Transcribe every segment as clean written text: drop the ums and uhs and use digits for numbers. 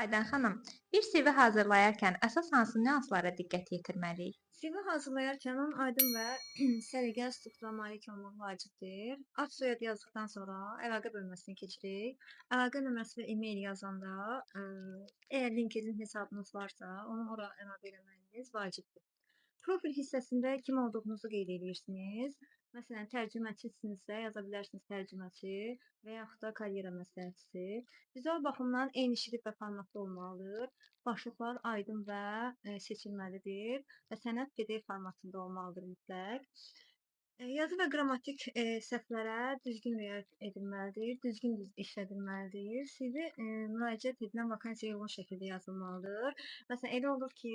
Aydan xanım, bir CV hazırlayarkən əsas hansı nüanslara diqqət yetirməliyik? CV hazırlayarkən onun aydın və səliqəli struktura malik olmaq vacibdir. Ad soyad yazdıqdan sonra əlaqə bölməsinə keçirik. Əlaqə nömrəsi və e-mail yazanda, əgər LinkedIn hesabınız varsa, onu ora əlavə etməyiniz vacibdir. Profil hissəsində kim olduğunuzu qeyd edirsiniz. Məsələn, tərcüməçisinizsə yaza bilərsiniz tərcüməçi və yaxud da karyera məsləhətçisi. Vizual baxımdan eyni şrift və formatda olmalıdır. Başlıqlar aydın və seçilməlidir və sənəd PDF formatında olmalıdır mütləq. Yazı və qrammatik səhvlərə düzgün riayət edilməlidir, düzgün işlədilməlidir. CV müraciət edilən vakansiyaya uyğun şəkildə yazılmalıdır. Məsələn, elə olur ki,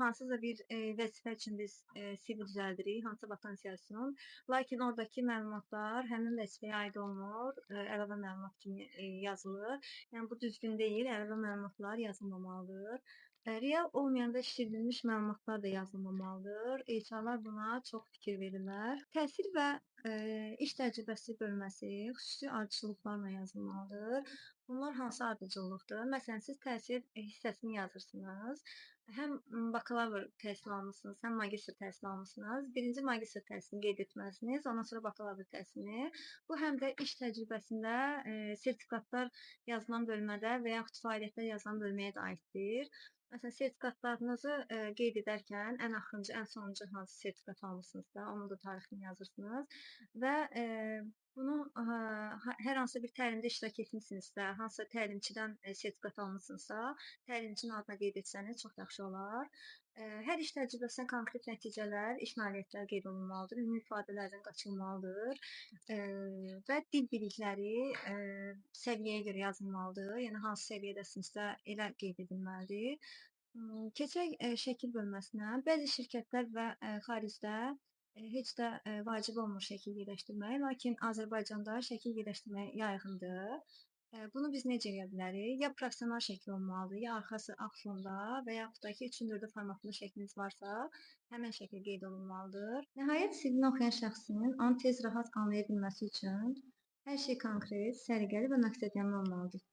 hansısa bir vəzifə üçün biz CV düzəldirik, hansısa vakansiya üçün, lakin oradakı məlumatlar həmin vəzifəyə aid olmur, əlavə məlumat kimi yazılır. Yəni bu düzgün deyil, əlavə məlumatlar yazılmamalıdır. Real olmayanda işlədilmiş məlumatlar da yazılmamalıdır. HR'lar buna çox fikir verirlər. Təhsil və iş təcrübəsi bölməsi xüsusi ardıcıllıqlarla yazılmalıdır. Bunlar hansı ardıcıllıqdır? Məsələn, siz təhsil hissəsini yazırsınız. Həm bakalavr təhsil almısınız, həm magistr təhsil almısınız. Birinci magistr təhsilini qeyd etməlisiniz, ondan sonra bakalavr təhsilini. Bu həm də iş təcrübəsində sertifikatlar yazılan bölmədə və yaxud fəaliyyətlər yazılan bölməyə də aiddir. Məsələn, sertifikatlarınızı qeyd edərkən ən axırıncı, ən sonuncu hansı sertifikat almısınızsa, onun da tarixini yazırsınız və bunu hər hansı bir təlimdə iştirak etmisinizsə, hansısa təlimçidən sertifikat almısınızsa, təlimçinin adına qeyd etsəniz çox yaxşı olar. Hər iş təcrübəsinə konkret nəticələr, iş nailiyyətləri qeyd olunmalıdır, ümumi ifadələrdən qaçılmalıdır və dil bilikləri səviyyəyə görə yazılmalıdır. Yəni hansı səviyyədəsinizsə elə qeyd edilməlidir. Keçək şəkil bölməsinə. Bəzi şirkətlər və xaricdə heç də vacib olmur şəkil yerləşdirmək, lakin Azərbaycanda şəkil yerləşdirmək yaygındır. Bunu biz necə edə bilərik? Ya professional şəkil olmalıdır, ya arxası ağ fonda və yaxud da ki, 3-4 formatlı şəkliniz varsa, həmin şəkil qeyd olunmalıdır. Nəhayət, CV-ni oxuyan şəxsin onu tez rahat anlaya bilməsi üçün hər şey konkret, səliqəli və məqsədyönlü olmalıdır.